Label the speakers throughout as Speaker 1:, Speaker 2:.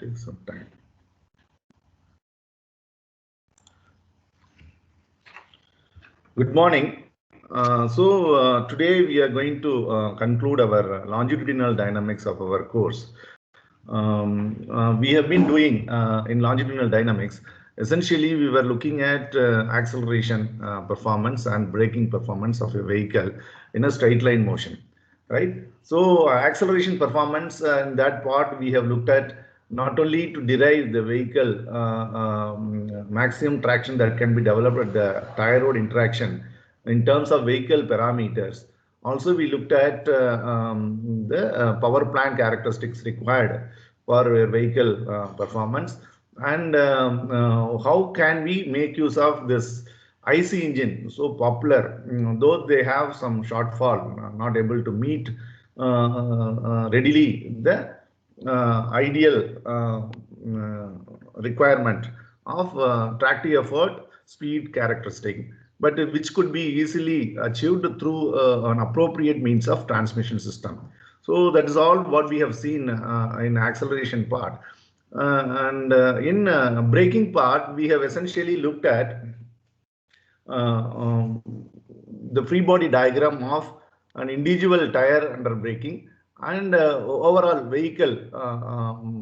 Speaker 1: take some time. Good morning. Today we are going to conclude our longitudinal dynamics of our course. We have been doing in longitudinal dynamics. Essentially, we were looking at acceleration performance and braking performance of a vehicle in a straight line motion, right? So acceleration performance in that part we have looked at not only to derive the vehicle maximum traction that can be developed at the tire road interaction in terms of vehicle parameters. Also, we looked at the power plant characteristics required for a vehicle performance, and how can we make use of this IC engine, so popular, though they have some shortfall, not able to meet readily the ideal requirement of tractive effort speed characteristic, but which could be easily achieved through an appropriate means of transmission system. So that is all what we have seen in acceleration part. In braking part, we have essentially looked at the free body diagram of an individual tire under braking and overall vehicle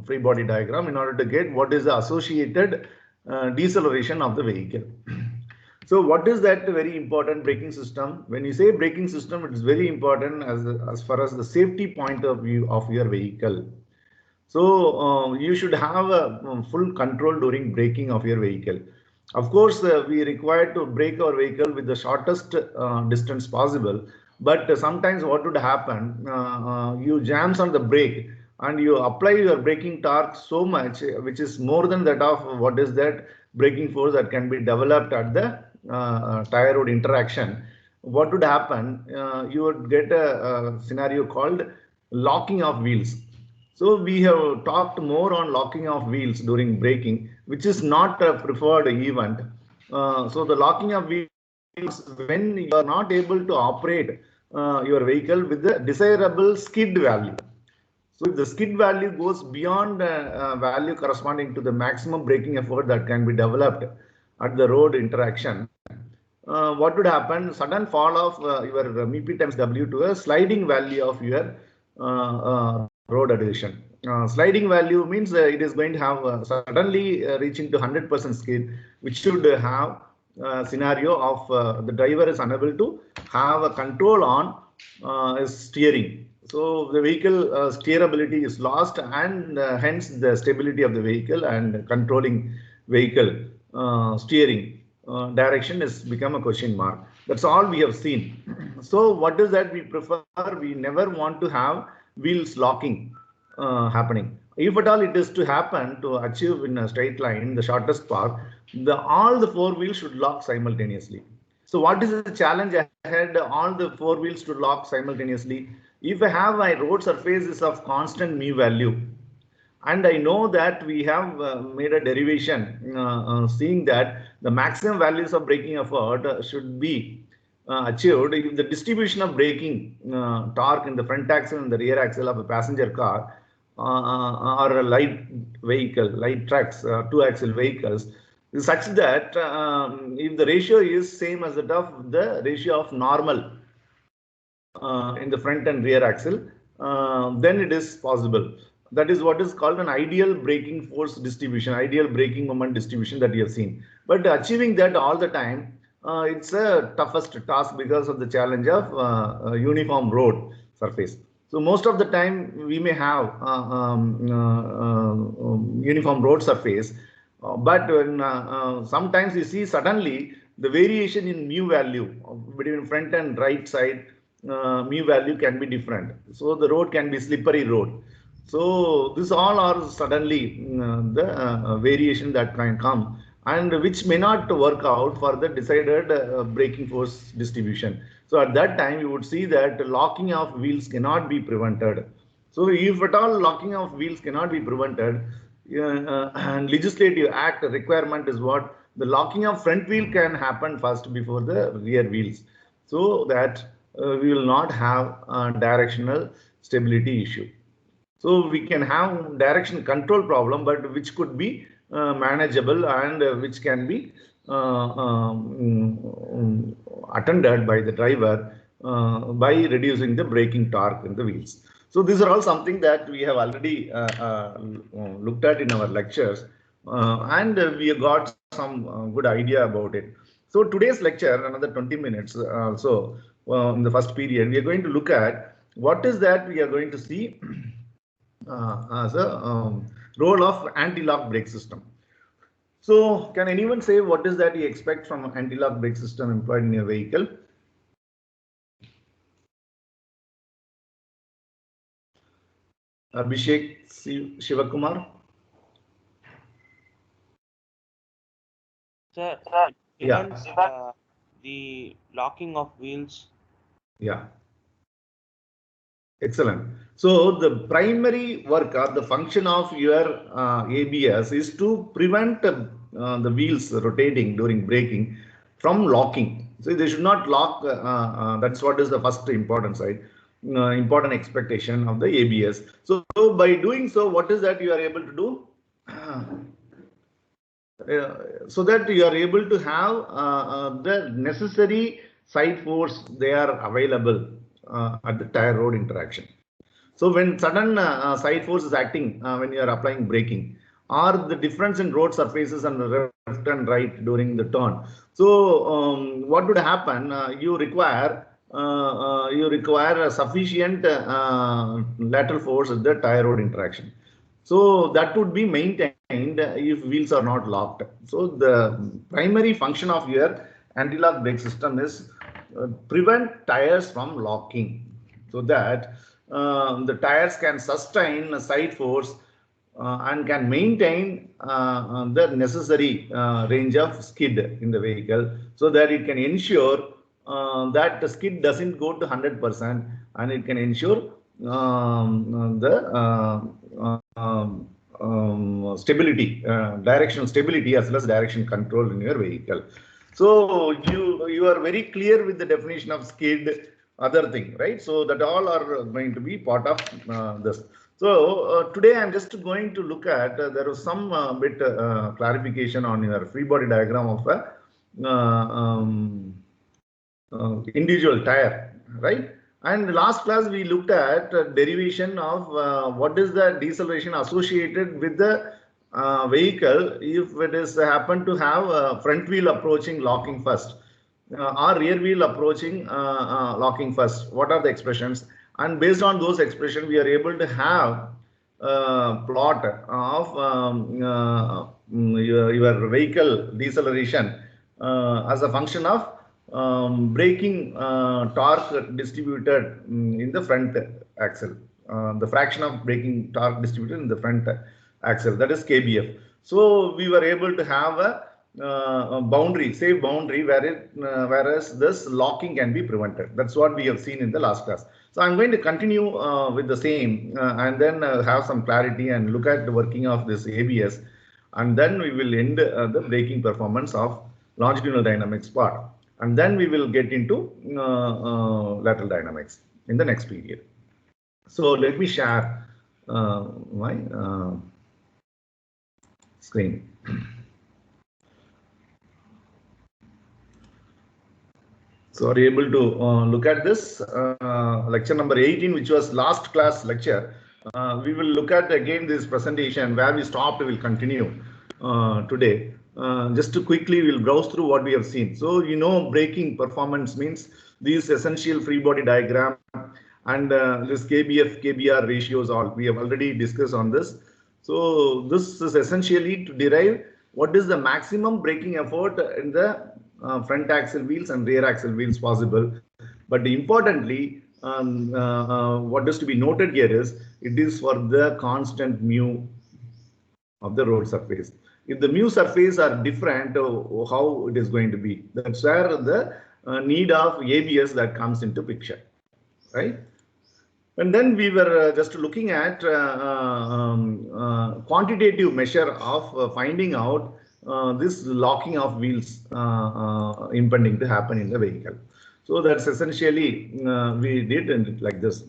Speaker 1: free body diagram in order to get what is the associated deceleration of the vehicle. So what is that very important braking system? When you say braking system, it is very important as far as the safety point of view of your vehicle. So you should have a full control during braking of your vehicle. Of course, we require to brake our vehicle with the shortest distance possible. But sometimes what would happen, you jams on the brake and you apply your braking torque so much, which is more than that of what is that braking force that can be developed at the tire road interaction. What would happen, you would get a scenario called locking of wheels. So we have talked more on locking of wheels during braking, which is not a preferred event. So the locking of wheels when you are not able to operate your vehicle with the desirable skid value. So if the skid value goes beyond value corresponding to the maximum braking effort that can be developed at the road interaction, what would happen? Sudden fall of your MP times W to a sliding value of your road adhesion. Sliding value means it is going to have suddenly reaching to 100% skid, which should have a scenario of the driver is unable to have a control on his steering. So the vehicle steerability is lost, and hence the stability of the vehicle and controlling vehicle steering direction has become a question mark. That's all we have seen. So what is that we prefer? We never want to have wheels locking happening. If at all it is to happen to achieve in a straight line the shortest path, all the four wheels should lock simultaneously. So what is the challenge ahead? All the four wheels to lock simultaneously. If I have my road surface is of constant mu value, and I know that we have made a derivation seeing that the maximum values of braking effort should be achieved if the distribution of braking torque in the front axle and the rear axle of a passenger car or a light vehicle, light trucks, two-axle vehicles, is such that if the ratio is same as that of the ratio of normal in the front and rear axle, then it is possible. That is what is called an ideal braking force distribution, ideal braking moment distribution that you have seen. But achieving that all the time, it's a toughest task because of the challenge of uniform road surface. So most of the time we may have uniform road surface, but when sometimes you see suddenly the variation in mu value between front and right side, mu value can be different. So the road can be slippery road. So this all are suddenly the variation that can come, and which may not work out for the decided braking force distribution. So at that time, you would see that locking of wheels cannot be prevented. So if at all locking of wheels cannot be prevented, and legislative act requirement is what the locking of front wheel can happen first before the rear wheels, so that we will not have a directional stability issue. So we can have direction control problem, but which could be manageable and which can be attended by the driver by reducing the braking torque in the wheels. So these are all something that we have already looked at in our lectures, and we have got some good idea about it. So today's lecture, another 20 minutes in the first period, we are going to look at what is that we are going to see as a role of anti-lock brake system. So can anyone say what is that you expect from an anti-lock brake system employed in your vehicle? Abhishek Shivakumar?
Speaker 2: Sir, it
Speaker 1: Yeah.
Speaker 2: prevents the locking of wheels.
Speaker 1: Yeah. Excellent. So the primary work or the function of your ABS is to prevent the wheels rotating during braking from locking. So they should not lock. That's what is the first important side, important expectation of the ABS. So by doing so, what is that you are able to do? So that you are able to have the necessary side force they are available at the tire road interaction. So when sudden side force is acting when you are applying braking, or the difference in road surfaces and the left and right during the turn. So what would happen? You require a sufficient lateral force at the tire road interaction. So that would be maintained if wheels are not locked. So the primary function of your anti-lock brake system is prevent tires from locking, so that the tires can sustain a side force and can maintain the necessary range of skid in the vehicle, so that it can ensure that the skid doesn't go to 100%, and it can ensure the stability, directional stability as well as direction control in your vehicle. So you are very clear with the definition of skid, other thing, right? So that all are going to be part of this. So today I'm just going to look at there was some bit clarification on your free body diagram of a individual tire, right? And last class we looked at derivation of what is the deceleration associated with the vehicle if it is happen to have front wheel approaching locking first or rear wheel approaching locking first. What are the expressions? And based on those expressions, we are able to have plot of your vehicle deceleration as a function of braking torque distributed in the front axle, the fraction of braking torque distributed in the front axle, that is KBF. So we were able to have a boundary, safe boundary, whereas this locking can be prevented. That's what we have seen in the last class. So I'm going to continue with the same and then have some clarity and look at the working of this ABS, and then we will end the braking performance of longitudinal dynamics part, and then we will get into lateral dynamics in the next period. So let me share my screen. So are you able to look at this lecture number 18, which was last class lecture? We will look at again this presentation where we stopped. We will continue today. Just to quickly, we'll browse through what we have seen. So braking performance means these essential free body diagram and this KBF, KBR ratios. All we have already discussed on this. So this is essentially to derive what is the maximum braking effort in the front axle wheels and rear axle wheels possible. But importantly, what is to be noted here is it is for the constant mu of the road surface. If the mu surface are different, how it is going to be? That's where the need of ABS that comes into picture, right? And then we were just looking at quantitative measure of finding out this locking of wheels impending to happen in the vehicle. So that's essentially we did like this.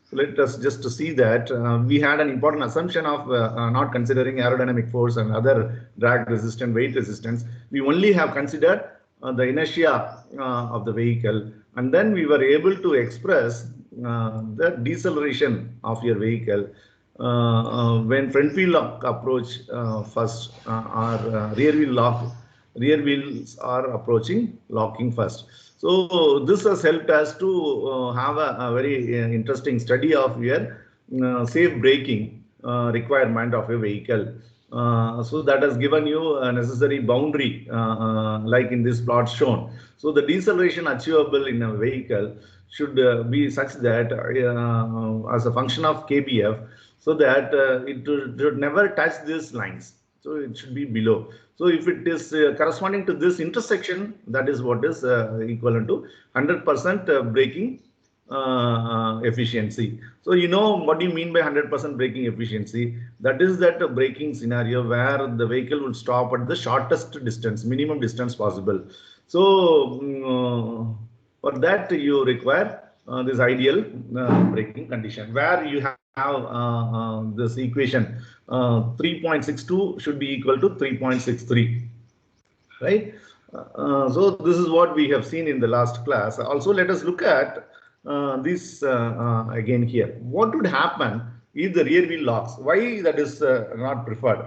Speaker 1: So let us just to see that we had an important assumption of not considering aerodynamic force and other drag resistance, weight resistance. We only have considered the inertia of the vehicle, and then we were able to express the deceleration of your vehicle when front wheel approach first or rear wheels are approaching locking first. So this has helped us to have a very interesting study of your safe braking requirement of a vehicle. So that has given you a necessary boundary like in this plot shown. So the deceleration achievable in a vehicle should be such that as a function of KBF, so that it should never touch these lines. So it should be below. So if it is corresponding to this intersection, that is what is equivalent to 100% braking efficiency. So you know what do you mean by 100% braking efficiency? That is that a braking scenario where the vehicle will stop at the shortest distance, minimum distance possible. So for that you require this ideal braking condition where you have this equation 3.62 should be equal to 3.63, right? So this is what we have seen in the last class. Also, let us look at this again here. What would happen if the rear wheel locks? Why that is not preferred?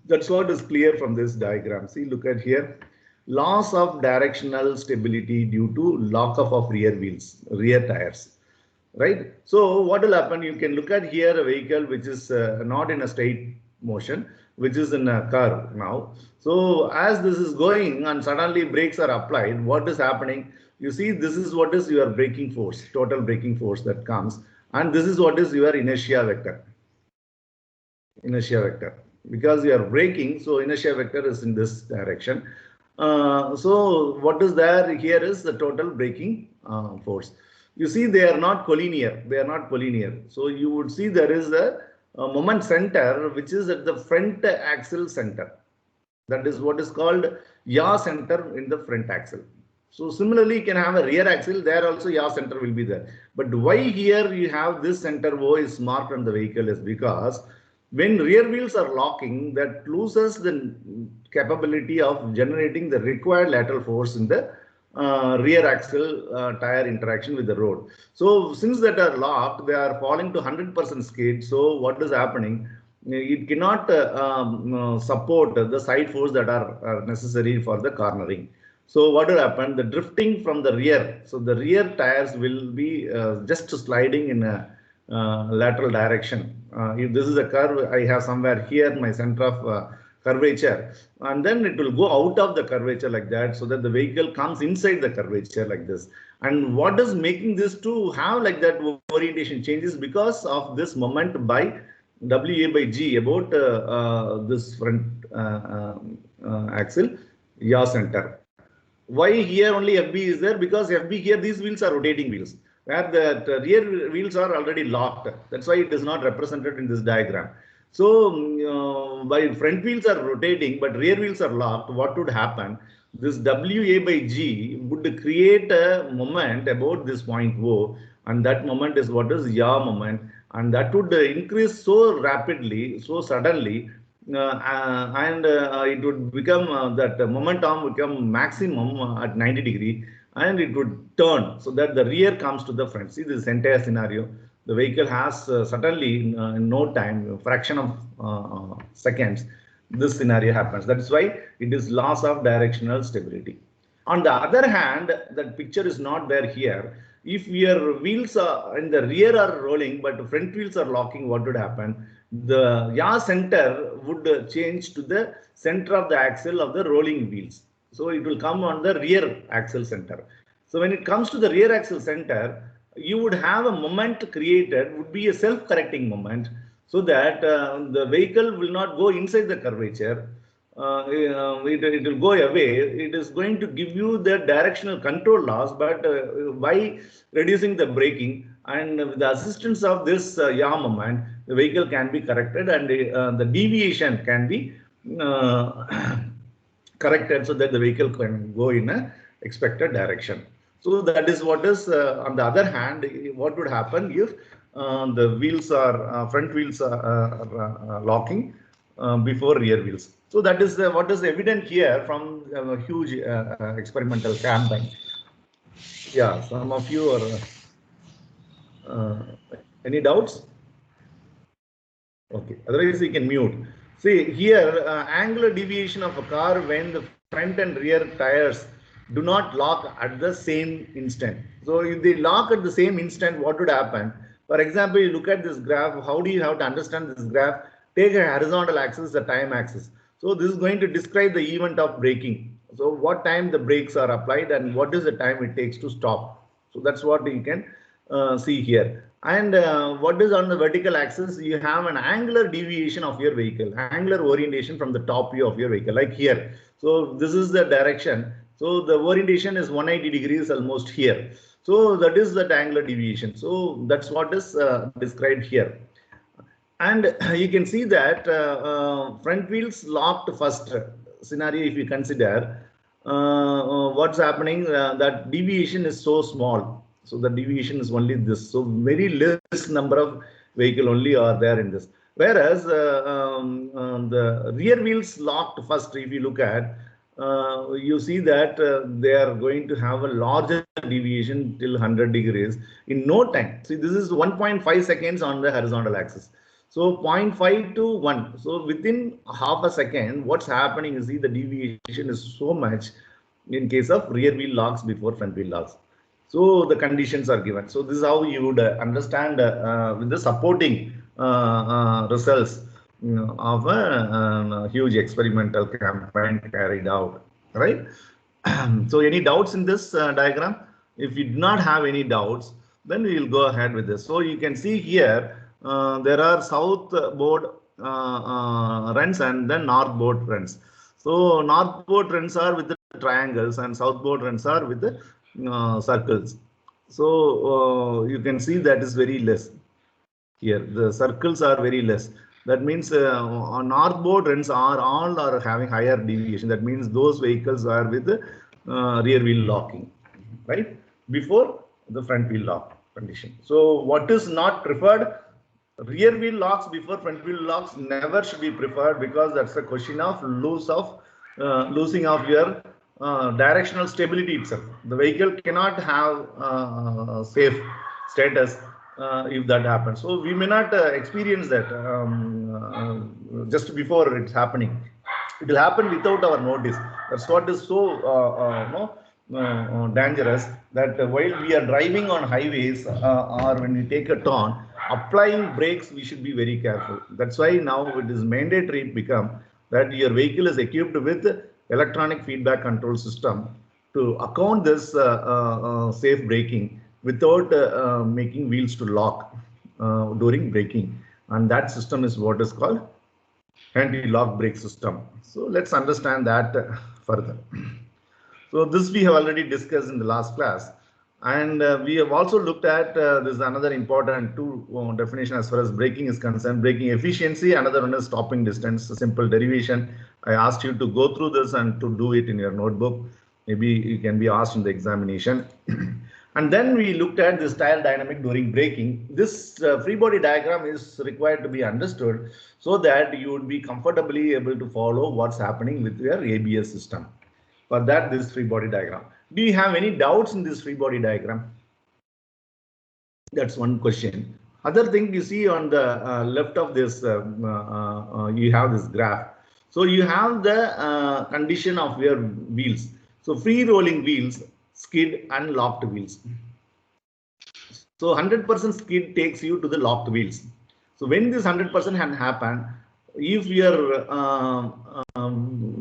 Speaker 1: That's what is clear from this diagram. See, look at here. Loss of directional stability due to lock up of rear wheels, rear tires. Right. So what will happen? You can look at here a vehicle which is not in a straight motion, which is in a curve now. So as this is going and suddenly brakes are applied, what is happening? You see, this is what is your braking force, total braking force that comes, and this is what is your inertia vector. Inertia vector, because you are braking, so inertia vector is in this direction. So what is there here is the total braking force. You see, they are not collinear. They are not collinear. So you would see there is a moment center which is at the front axle center. That is what is called yaw center in the front axle. So similarly, you can have a rear axle. There also yaw center will be there. But why here you have this center O is marked on the vehicle is because when rear wheels are locking, that loses the capability of generating the required lateral force in the rear axle tire interaction with the road. So since that are locked, they are falling to 100% skid. So what is happening? It cannot support the side force that are necessary for the cornering. So what will happen? The drifting from the rear. So the rear tires will be just sliding in a lateral direction. If this is a curve, I have somewhere here my center of curvature, and then it will go out of the curvature like that, so that the vehicle comes inside the curvature like this. And what is making this to have like that orientation changes because of this moment by WA by G about this front axle yaw center. Why here only FB is there? Because FB here, these wheels are rotating wheels, where the rear wheels are already locked. That's why it is not represented in this diagram. So by front wheels are rotating, but rear wheels are locked, what would happen? This WA by G would create a moment about this point O, and that moment is what is yaw moment, and that would increase so rapidly, so suddenly, and it would become that momentum become maximum at 90 degree, and it would turn so that the rear comes to the front. See this entire scenario. The vehicle has suddenly in no time, fraction of seconds, this scenario happens. That's why it is loss of directional stability. On the other hand, that picture is not there here. If your wheels are in the rear are rolling, but front wheels are locking, what would happen? The yaw center would change to the center of the axle of the rolling wheels. So it will come on the rear axle center. So when it comes to the rear axle center, you would have a moment created, would be a self-correcting moment, so that the vehicle will not go inside the curvature. It will go away. It is going to give you the directional control loss, but by reducing the braking and with the assistance of this yaw moment, the vehicle can be corrected, and the deviation can be corrected so that the vehicle can go in a expected direction. So that is what is on the other hand, what would happen if the wheels are front wheels are locking before rear wheels. So that is what is evident here from a huge experimental campaign. Yeah, some of you are any doubts? Okay, otherwise you can mute. See here, angular deviation of a car when the front and rear tires do not lock at the same instant. So if they lock at the same instant, what would happen? For example, you look at this graph. How do you have to understand this graph? Take a horizontal axis, a time axis. So this is going to describe the event of braking. So what time the brakes are applied and what is the time it takes to stop. So that's what you can see here. And what is on the vertical axis? You have an angular deviation of your vehicle, angular orientation from the top view of your vehicle, like here. So this is the direction. So the orientation is 180 degrees almost here. So that is the angular deviation. So that's what is described here. And you can see that front wheels locked first scenario. If you consider what's happening, that deviation is so small. So the deviation is only this. So very less number of vehicle only are there in this. Whereas the rear wheels locked first, if you look at, you see that they are going to have a larger deviation till 100 degrees in no time. See, this is 1.5 seconds on the horizontal axis. So 0.5 to 1. So within half a second, what's happening is, see, the deviation is so much in case of rear wheel locks before front wheel locks. So the conditions are given. So this is how you would understand with the supporting results, you know, of a huge experimental campaign carried out, right? So any doubts in this diagram? If you do not have any doubts, then we will go ahead with this. So you can see here, there are southbound runs and then northbound runs. So northbound runs are with the triangles and southbound runs are with the circles. So you can see that is very less here. The circles are very less. That means on northbound runs are all are having higher deviation. That means those vehicles are with the rear wheel locking, right? Before the front wheel lock condition. So what is not preferred? Rear wheel locks before front wheel locks never should be preferred, because that's a question of losing of your directional stability itself. The vehicle cannot have safe status if that happens. So we may not experience that just before it's happening. It will happen without our notice. That's what is so dangerous, that while we are driving on highways or when we take a turn, applying brakes, we should be very careful. That's why now it is mandatory become that your vehicle is equipped with electronic feedback control system to account this safe braking without making wheels to lock during braking. And that system is what is called anti-lock brake system. So let's understand that further. So this we have already discussed in the last class, and we have also looked at this is another important two definition as far as braking is concerned: braking efficiency. Another one is stopping distance. A simple derivation. I asked you to go through this and to do it in your notebook. Maybe you can be asked in the examination. And then we looked at this tire dynamic during braking. This free body diagram is required to be understood so that you would be comfortably able to follow what's happening with your ABS system. For that, this free body diagram. Do you have any doubts in this free body diagram? That's one question. Other thing you see on the left of this, you have this graph. So you have the condition of your wheels. So free rolling wheels, skid and locked wheels. So 100% skid takes you to the locked wheels. So when this 100% can happen, if your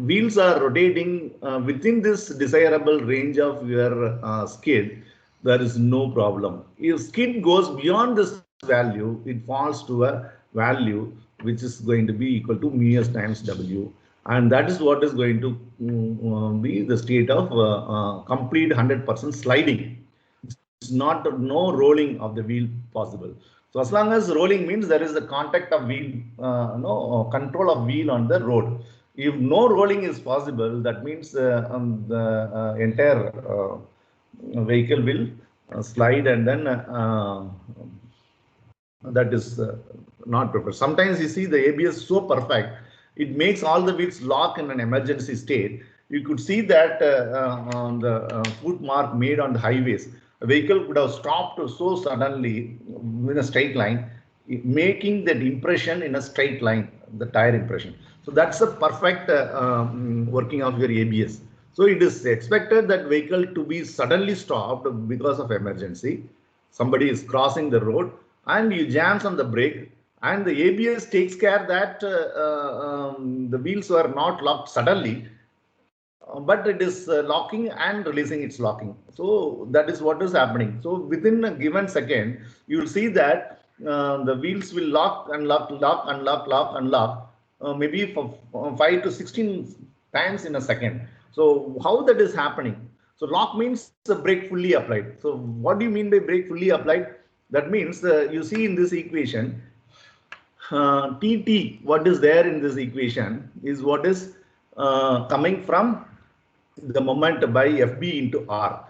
Speaker 1: wheels are rotating within this desirable range of your skid, there is no problem. If skid goes beyond this value, it falls to a value which is going to be equal to mu s times W. And that is what is going to be the state of complete 100% sliding. It's not no rolling of the wheel possible. So as long as rolling means there is the contact of wheel, no control of wheel on the road. If no rolling is possible, that means the entire vehicle will slide and then that is not preferred. Sometimes you see the ABS so perfect, it makes all the wheels lock in an emergency state. You could see that on the foot mark made on the highways, a vehicle could have stopped so suddenly in a straight line, making that impression in a straight line, the tire impression. So that's a perfect working of your ABS. So it is expected that vehicle to be suddenly stopped because of emergency. Somebody is crossing the road and you jams on the brake, and the ABS takes care that the wheels were not locked suddenly, but it is locking and releasing its locking. So that is what is happening. So within a given second, you will see that the wheels will lock, unlock, lock, unlock, lock, unlock, maybe for 5 to 16 times in a second. So how that is happening? So lock means the brake fully applied. So what do you mean by brake fully applied? That means you see in this equation, TT, what is there in this equation is what is coming from the moment by FB into R.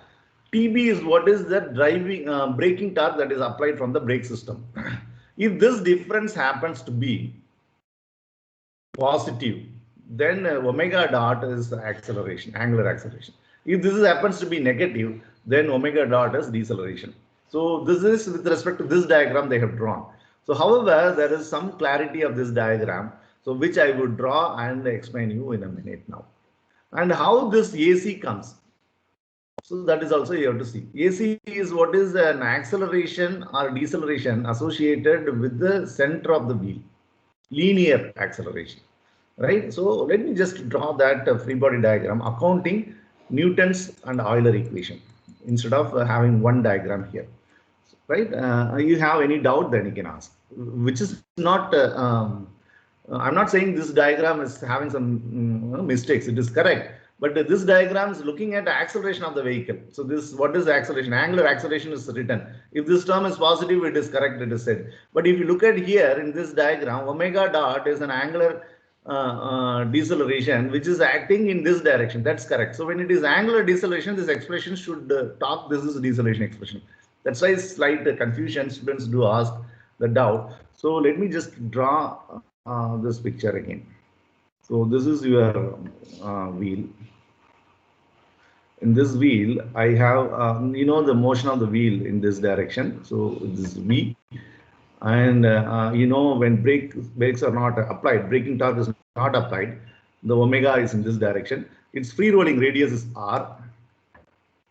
Speaker 1: TB is what is the driving braking torque that is applied from the brake system. If this difference happens to be positive, then omega dot is acceleration, angular acceleration. If this happens to be negative, then omega dot is deceleration. So this is with respect to this diagram they have drawn. So however, there is some clarity of this diagram, so which I would draw and explain you in a minute now. And how this AC comes. So that is also you have to see. AC is what is an acceleration or deceleration associated with the center of the wheel, linear acceleration, right? So let me just draw that free body diagram accounting Newton's and Euler equation instead of having one diagram here, right? You have any doubt, then you can ask, which is not I'm not saying this diagram is having some mistakes. It is correct, but this diagram is looking at the acceleration of the vehicle. So this, what is the acceleration? Angular acceleration is written. If this term is positive, it is correct, it is said. But if you look at here in this diagram, omega dot is an angular deceleration which is acting in this direction. That's correct. So when it is angular deceleration, this expression should talk, this is deceleration expression. That's why slight confusion, students do ask the doubt. So let me just draw this picture again. So this is your wheel. In this wheel, I have the motion of the wheel in this direction. So this is V, and when brakes are not applied, braking torque is not applied, the omega is in this direction. Its free rolling radius is R,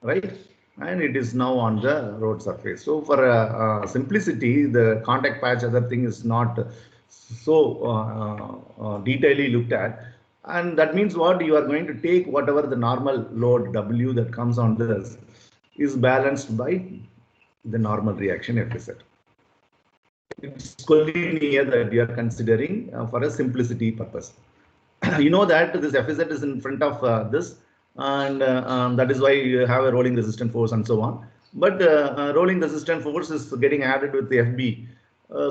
Speaker 1: right? And it is now on the road surface. So for simplicity, the contact patch other thing is not so detailedly looked at, and that means what you are going to take whatever the normal load W that comes on this is balanced by the normal reaction FZ. It's collinear that we are considering for a simplicity purpose. You know that this FZ is in front of this, and that is why you have a rolling resistant force and so on. But rolling resistant force is getting added with the FB.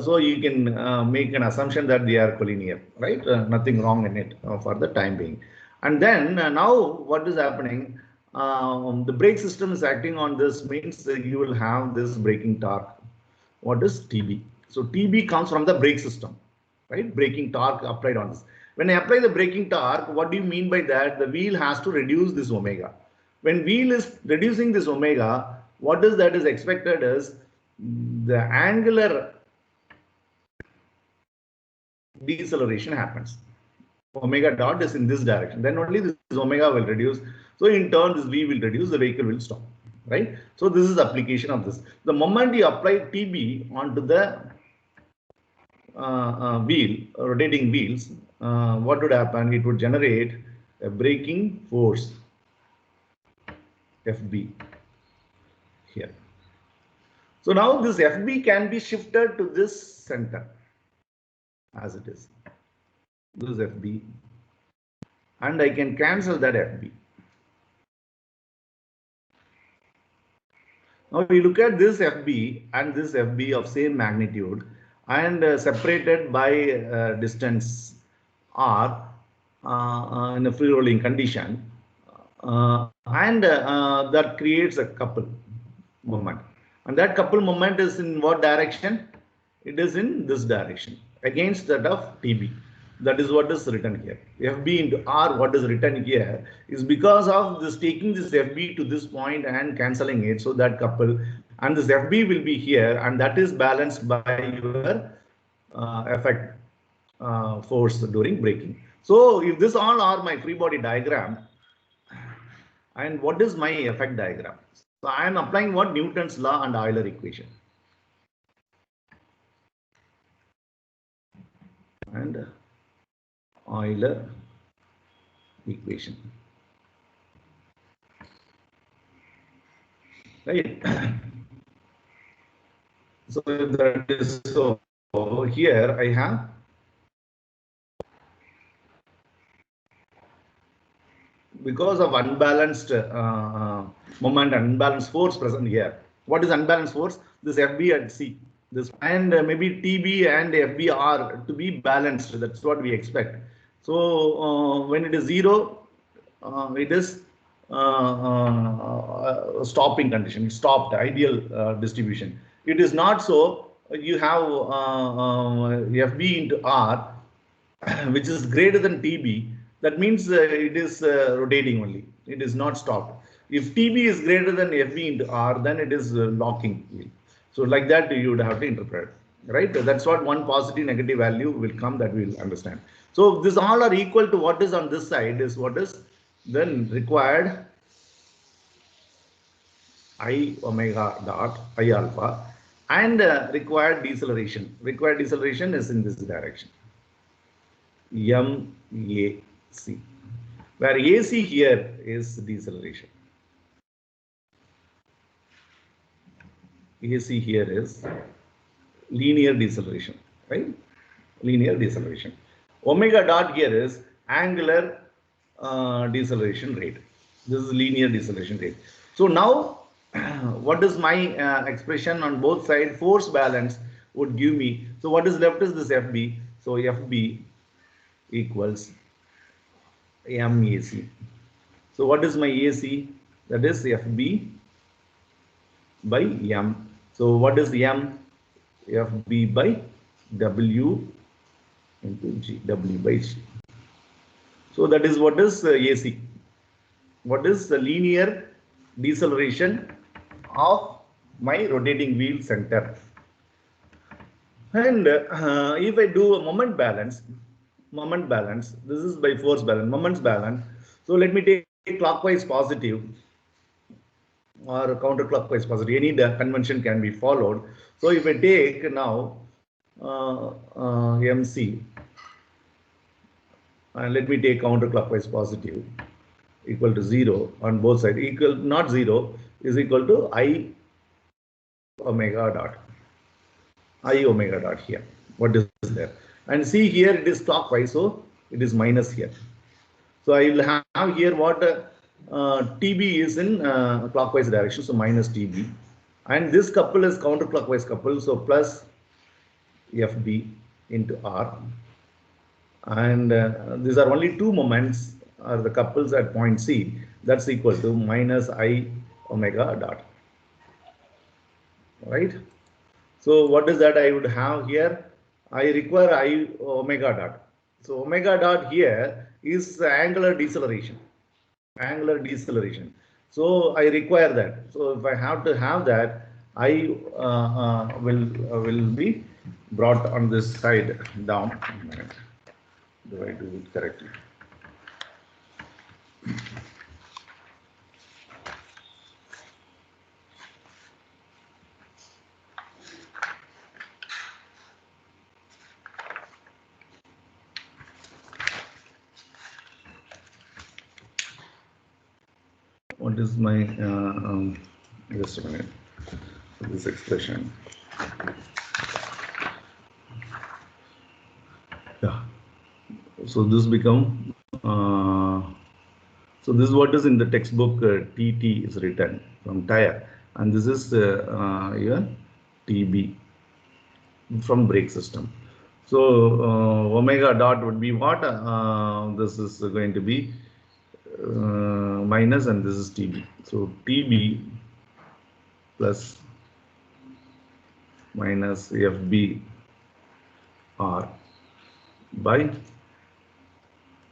Speaker 1: So you can make an assumption that they are collinear, right? Nothing wrong in it for the time being. And then now what is happening? The brake system is acting on this, means you will have this braking torque. What is TB? So TB comes from the brake system, right? Braking torque applied on this. When I apply the braking torque, what do you mean by that? The wheel has to reduce this omega. When wheel is reducing this omega, what is that is expected is the angular deceleration happens. Omega dot is in this direction. Then only this omega will reduce. So in turn, this V will reduce, the vehicle will stop, right? So this is the application of this. The moment you apply TB onto the wheel, rotating wheels, what would happen? It would generate a braking force, FB, here. So now this FB can be shifted to this center as it is. This is FB, and I can cancel that FB. Now we look at this FB and this FB of same magnitude and separated by distance R in a free rolling condition, and that creates a couple moment, and that couple moment is in what direction? it is in this direction against that of TB. That is what is written here. FB into R, what is written here is because of this taking this FB to this point and cancelling it, so that couple, and this FB will be here, and that is balanced by your effect force during braking. So if this all are my free body diagram, and what is my effect diagram? So I am applying what Newton's law and Euler equation. And Euler equation. Right. So that is so. Here I have because of unbalanced moment and unbalanced force present here. What is unbalanced force? This FB and C. This and maybe TB and FB are to be balanced. That's what we expect. So when it is zero, it is stopping condition. It's stopped, ideal distribution. It is not so. You have FB into R, which is greater than TB. That means it is rotating only. It is not stopped. If TB is greater than FB into R, then it is locking wheel. So like that you would have to interpret, right? That's what one positive negative value will come, that we will understand. So this all are equal to what is on this side is what is then required I omega dot I alpha, and required deceleration. Required deceleration is in this direction. MAC, where AC here is deceleration. AC here is linear deceleration, right? Linear deceleration. Omega dot here is angular deceleration rate. This is linear deceleration rate. So now, what is my expression on both sides? Force balance would give me. So what is left is this FB. So FB equals MAC. So what is my AC? That is FB by M. So what is M? FB by W into G, W by G. So that is what is AC. What is the linear deceleration of my rotating wheel center? And if I do a moment balance, this is by force balance, moments balance. So let me take clockwise positive or counterclockwise positive. Any convention can be followed. So if I take now MC, and let me take counterclockwise positive equal to 0 on both sides, equal not 0 is equal to I omega dot here. What is there? And see here it is clockwise, so it is minus here. So I will have here what TB is in clockwise direction, so minus TB, and this couple is counterclockwise couple, so plus FB into R, and these are only two moments are the couples at point C. That's equal to minus I omega dot, right? So what is that I would have here? I require I omega dot. So omega dot here is angular deceleration. Angular deceleration. So I require that. So if I have to have that, I will be brought on this side down. Do I do it correctly? What is my just a minute, this expression? Yeah. So this become so this is what is in the textbook. TT is written from tire, and this is your TB from brake system. So omega dot would be what? This is going to be minus, and this is TB. So TB plus minus FB R by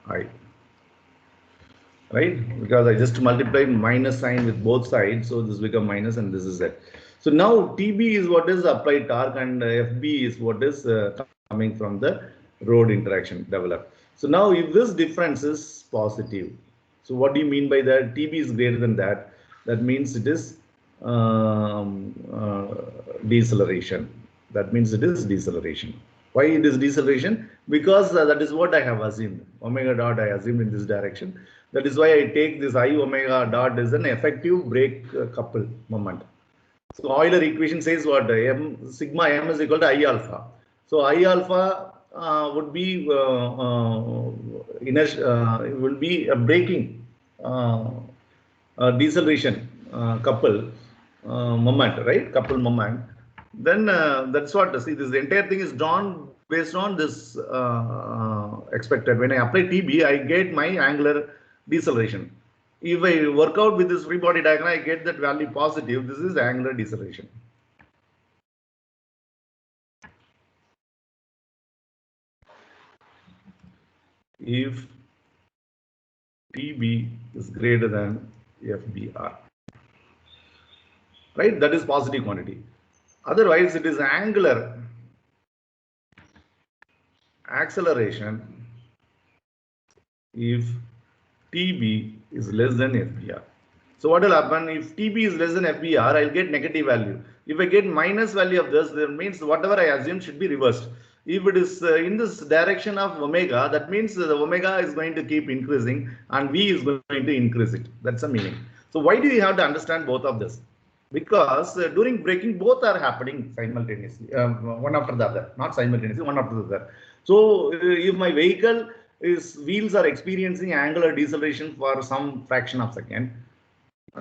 Speaker 1: I. Right? Because I just multiplied minus sign with both sides, so this become minus and this is Z. So now TB is what is applied torque and FB is what is coming from the road interaction developed. So now if this difference is positive, so what do you mean by that? TB is greater than that. That means it is deceleration. That means it is deceleration. Why it is deceleration? Because that is what I have assumed. Omega dot I assumed in this direction. That is why I take this I omega dot as an effective brake couple moment. So Euler equation says what? Sigma m is equal to I alpha. So I alpha would be will be a braking deceleration couple moment, right? Couple moment. Then that's what, see, this entire thing is drawn based on this expected. When I apply TB, I get my angular deceleration. If I work out with this free body diagram, I get that value positive. This is angular deceleration. If TB is greater than FBR, right? That is positive quantity. Otherwise, it is angular acceleration if TB is less than FBR. So what will happen if TB is less than FBR? I'll get negative value. If I get minus value of this, that means whatever I assume should be reversed. If it is in this direction of omega, that means the omega is going to keep increasing and V is going to increase it. That's the meaning. So why do you have to understand both of this? Because during braking, both are happening simultaneously, one after the other, not simultaneously, one after the other. So if my vehicle wheels are experiencing angular deceleration for some fraction of second,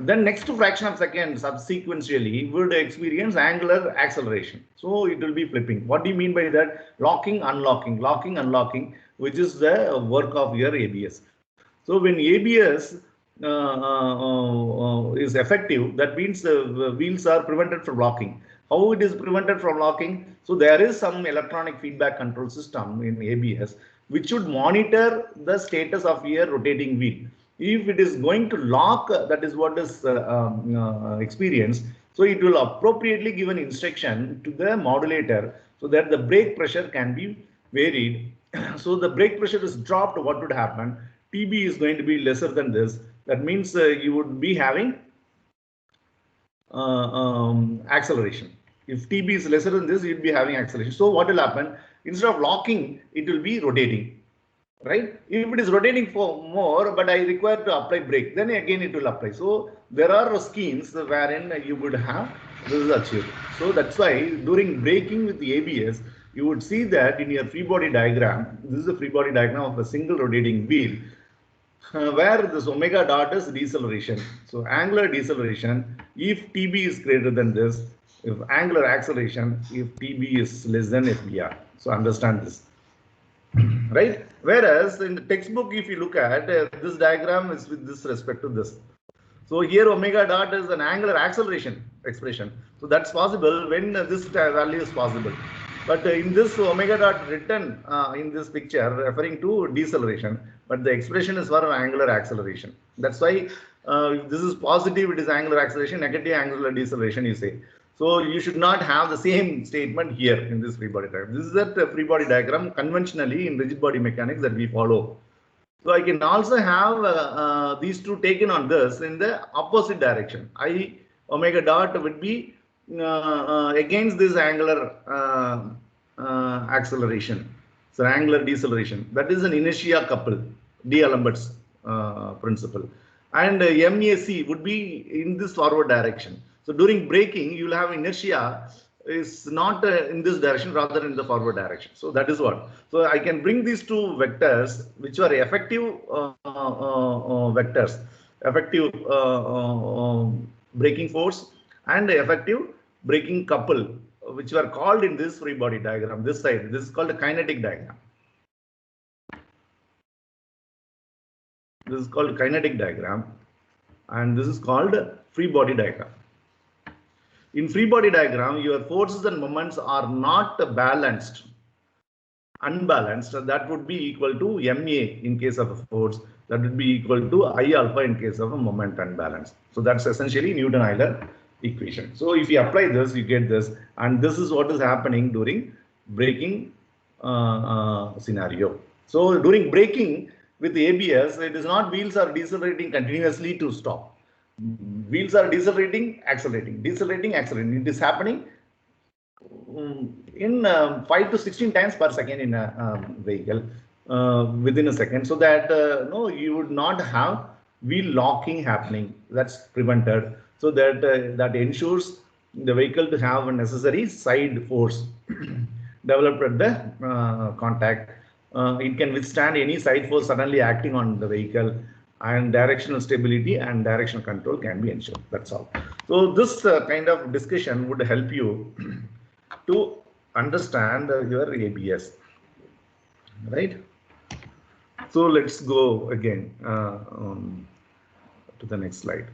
Speaker 1: then next fraction of second subsequently would experience angular acceleration. So it will be flipping. What do you mean by that? Locking, unlocking, which is the work of your ABS. So when ABS is effective, that means the wheels are prevented from locking. How it is prevented from locking? So there is some electronic feedback control system in ABS which should monitor the status of your rotating wheel. If it is going to lock, that is what is experienced. So it will appropriately give an instruction to the modulator so that the brake pressure can be varied. So the brake pressure is dropped, what would happen? TB is going to be lesser than this. That means you would be having acceleration. If TB is lesser than this, you'll be having acceleration. So what will happen? Instead of locking, it will be rotating. Right? If it is rotating for more, but I require to apply brake, then again it will apply. So there are schemes wherein you would have this is achieved. So that's why during braking with the ABS, you would see that in your free body diagram, this is a free body diagram of a single rotating wheel, where this omega dot is deceleration. So angular deceleration, if TB is greater than this, if angular acceleration, if TB is less than FBR. So understand this. Right? Whereas in the textbook, if you look at this diagram is with this respect to this. So here omega dot is an angular acceleration expression. So that's possible when this value is possible. But in this omega dot written in this picture referring to deceleration, but the expression is for angular acceleration. That's why if this is positive, it is angular acceleration, negative angular deceleration, you say. So you should not have the same statement here in this free body diagram. This is that free body diagram conventionally in rigid body mechanics that we follow. So I can also have these two taken on this in the opposite direction. I omega dot would be against this angular acceleration. So angular deceleration. That is an inertia couple, D'Alembert's principle. And MAC would be in this forward direction. So during braking, you will have inertia is not in this direction, rather in the forward direction. So that is what. So I can bring these two vectors, which are effective vectors, effective braking force and effective braking couple, which were called in this free body diagram. This side, this is called a kinetic diagram. This is called kinetic diagram, and this is called free body diagram. In free body diagram, your forces and moments are not balanced. unbalanced, that would be equal to MA in case of a force, that would be equal to I alpha in case of a moment unbalance. So that's essentially Newton-Euler equation. So if you apply this, you get this, and this is what is happening during braking scenario. So during braking with ABS, it is not wheels are decelerating continuously to stop. Wheels are decelerating, accelerating, decelerating, accelerating. It is happening in 5 to 16 times per second in a vehicle within a second, so that no, you would not have wheel locking happening. That's prevented, so that that ensures the vehicle to have a necessary side force developed at the contact. It can withstand any side force suddenly acting on the vehicle, and directional stability and directional control can be ensured. That's all. So this kind of discussion would help you to understand your ABS, right? So let's go again to the next slide.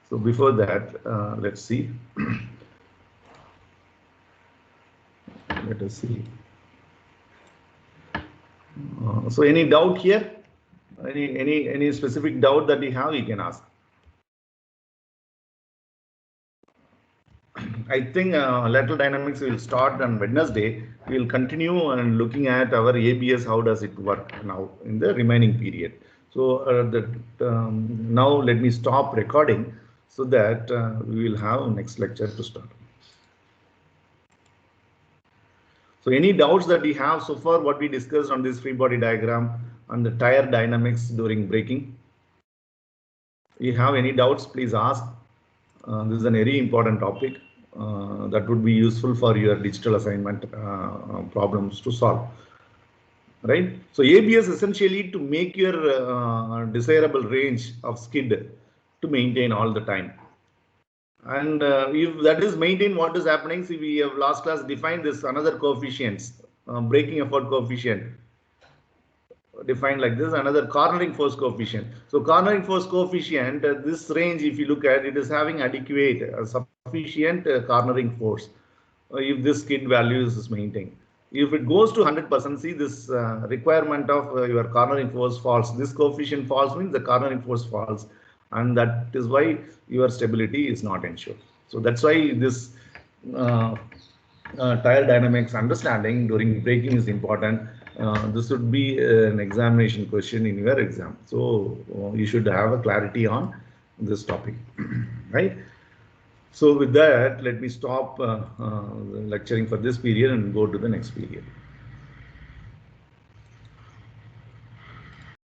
Speaker 1: So before that, let's see. Let us see. So any doubt here? Any specific doubt that you have, you can ask. I think lateral dynamics will start on Wednesday. We will continue and looking at our ABS. How does it work now in the remaining period? So now let me stop recording so that we will have next lecture to start. So any doubts that we have so far, what we discussed on this free body diagram on the tire dynamics during braking? If you have any doubts, please ask. This is a very important topic that would be useful for your digital assignment problems to solve. Right? So ABS essentially to make your desirable range of skid to maintain all the time. And if that is maintained, what is happening? See, we have last class defined this another coefficients, braking effort coefficient, defined like this, another cornering force coefficient. So cornering force coefficient, this range, if you look at it, is having adequate sufficient cornering force if this skid value is maintained. If it goes to 100%, see this requirement of your cornering force falls. This coefficient falls means the cornering force falls, and that is why your stability is not ensured. So that's why this tire dynamics understanding during braking is important. This would be an examination question in your exam. So you should have a clarity on this topic, right? So with that, let me stop lecturing for this period and go to the next period.